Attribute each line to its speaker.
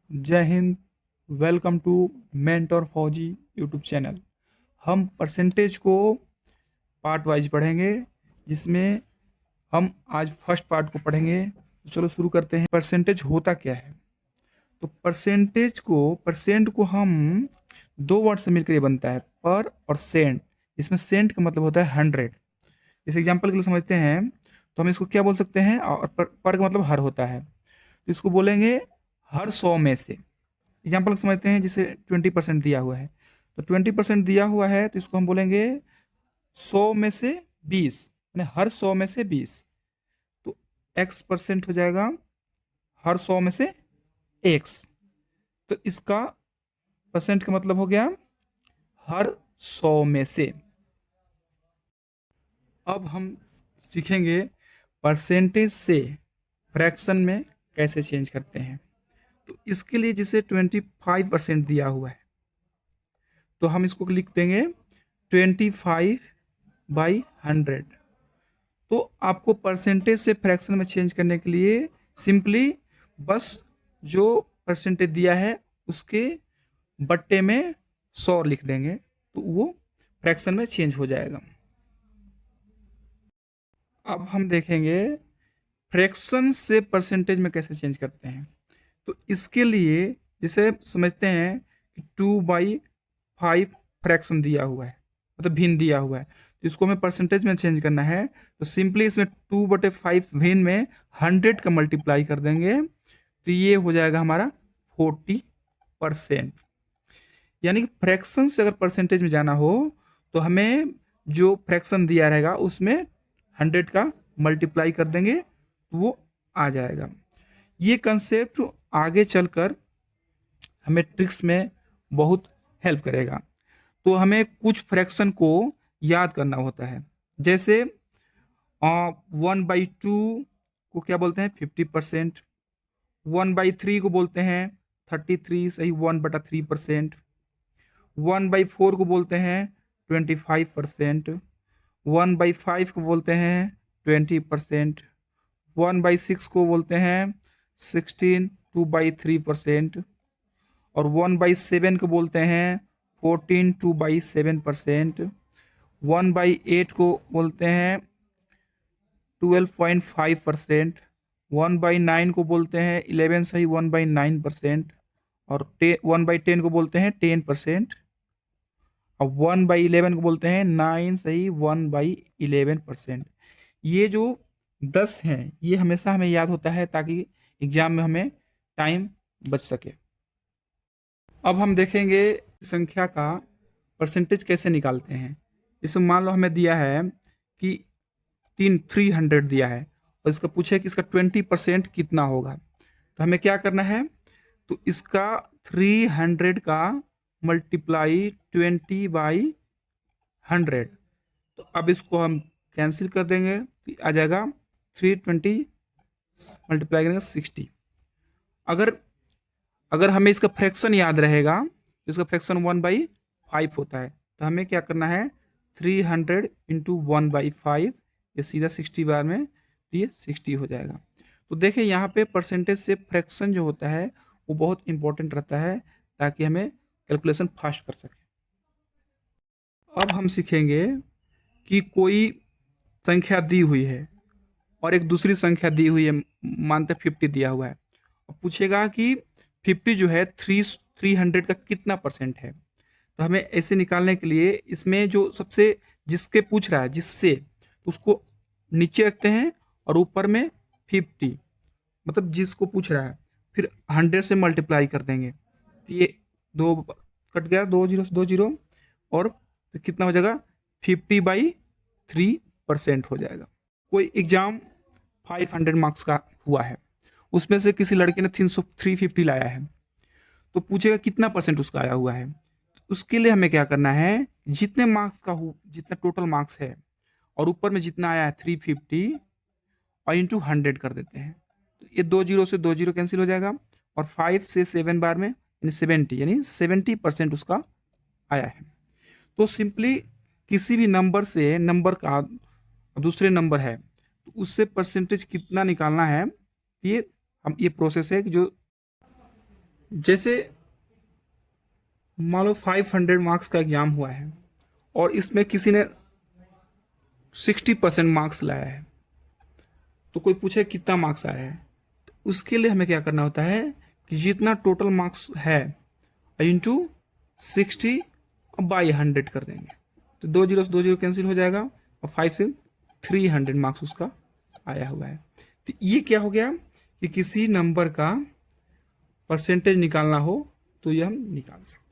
Speaker 1: जय Hind. Welcome to mentor फौजी YouTube channel. हम परसेंटेज को पार्ट वाइज पढ़ेंगे, जिसमें हम आज फर्स्ट पार्ट को पढ़ेंगे। तो चलो शुरू करते हैं। परसेंटेज होता क्या है? तो परसेंट को हम दो वर्ड से मिलकर ये बनता है, पर और सेंट। इसमें सेंट का मतलब होता है 100। इस एग्जाम्पल के लिए समझते हैं तो हम इसको क्या बोल सकते हैं, और पर का मतलब हर होता है, तो इसको बोलेंगे हर 100 में से। एग्जाम्पल समझते हैं, जिसे 20% दिया हुआ है, तो 20% दिया हुआ है तो इसको हम बोलेंगे 100 में से 20, यानी हर 100 में से 20। तो x% हो जाएगा हर 100 में से x। तो इसका परसेंट का मतलब हो गया हर 100 में से। अब हम सीखेंगे परसेंटेज से फ्रैक्शन में कैसे चेंज करते हैं। तो इसके लिए जिसे 25% दिया हुआ है, तो हम इसको लिख देंगे 25/100। तो आपको परसेंटेज से फ्रैक्शन में चेंज करने के लिए सिंपली बस जो परसेंटेज दिया है उसके बट्टे में 100 लिख देंगे, तो वो फ्रैक्शन में चेंज हो जाएगा। अब हम देखेंगे फ्रैक्शन से परसेंटेज में कैसे चेंज करते हैं। तो इसके लिए जैसे समझते हैं कि 2/5 फ्रैक्शन दिया हुआ है, मतलब भिन्न दिया हुआ है, तो इसको हमें परसेंटेज में चेंज करना है। तो सिंपली इसमें 2/5 भिन्न में 100 का मल्टीप्लाई कर देंगे, तो ये हो जाएगा हमारा 40%। यानी कि फ्रैक्शन से अगर परसेंटेज में जाना हो तो हमें जो फ्रैक्शन दिया रहेगा उसमें 100 का मल्टीप्लाई कर देंगे, तो वो आ जाएगा। ये कंसेप्ट आगे चलकर हमें ट्रिक्स में बहुत हेल्प करेगा। तो हमें कुछ फ्रैक्शन को याद करना होता है, जैसे 1/2 को क्या बोलते हैं, 50%। 1/3 को बोलते हैं 33, सही 1/3%। 1/4 को बोलते हैं 25%। 1/5 को बोलते हैं 20%। 1/6 को बोलते हैं 16 2/3%। और 1/7 को बोलते हैं 14 2/7%। 1/8 को बोलते हैं 12.5%। 1/9 को बोलते हैं 11, सही 1/9%। और 1/10 को बोलते हैं 10%। और 1/11 को बोलते हैं 9, सही 1/11%। ये जो 10 हैं ये हमेशा हमें याद होता है, ताकि एग्जाम में हमें टाइम बच सके। अब हम देखेंगे संख्या का परसेंटेज कैसे निकालते हैं। इसमें मान लो हमें दिया है कि 300 दिया है, और इसका पूछे कि इसका 20% कितना होगा। तो हमें क्या करना है, तो इसका 300 का मल्टीप्लाई 20/100। तो अब इसको हम कैंसिल कर देंगे, तो आ जाएगा 320 मल्टीप्लाई करेंगे 60। अगर अगर हमें इसका फ्रैक्शन याद रहेगा, तो इसका फ्रैक्शन 1/5 होता है, तो हमें क्या करना है, 300 इंटू 1/5, ये सीधा 60 बार में, तो ये 60 हो जाएगा। तो देखिए यहाँ पे परसेंटेज से फ्रैक्शन जो होता है वो बहुत इंपॉर्टेंट रहता है, ताकि हमें कैलकुलेशन फास्ट कर सके। अब हम सीखेंगे कि कोई संख्या दी हुई है और एक दूसरी संख्या दी हुई है, मानते 50 दिया हुआ है। अब पूछेगा कि 50 जो है 300 का कितना परसेंट है। तो हमें ऐसे निकालने के लिए इसमें जो सबसे जिसके पूछ रहा है जिससे, तो उसको नीचे रखते हैं और ऊपर में 50, मतलब जिसको पूछ रहा है, फिर 100 से मल्टीप्लाई कर देंगे, तो ये दो कट गया, 2 जीरो से 2 जीरो, और तो कितना हो जाएगा, 50/3% हो जाएगा। कोई एग्जाम 500 मार्क्स का हुआ है, उसमें से किसी लड़के ने 350 लाया है, तो पूछेगा कितना परसेंट उसका आया हुआ है। उसके लिए हमें क्या करना है, जितने मार्क्स का हो, जितना टोटल मार्क्स है और ऊपर में जितना आया है 350, और इंटू 100 कर देते हैं। तो ये 2 जीरो से 2 जीरो कैंसिल हो जाएगा, और 5 से 7 बार में यानी 70, यानी 70% उसका आया है। तो सिंपली किसी भी नंबर से नंबर का दूसरे नंबर है, तो उससे परसेंटेज कितना निकालना है, ये प्रोसेस है कि जो जैसे मान लो 500 मार्क्स का एग्जाम हुआ है और इसमें किसी ने 60% मार्क्स लाया है, तो कोई पूछे कितना मार्क्स आया है, तो उसके लिए हमें क्या करना होता है कि जितना टोटल मार्क्स है इंटू 60 बाई 100 कर देंगे, तो 2 जीरो से 2 जीरो कैंसिल हो जाएगा और 5 से 300 मार्क्स उसका आया हुआ है। तो ये क्या हो गया कि किसी नंबर का परसेंटेज निकालना हो तो ये हम निकाल सकते हैं।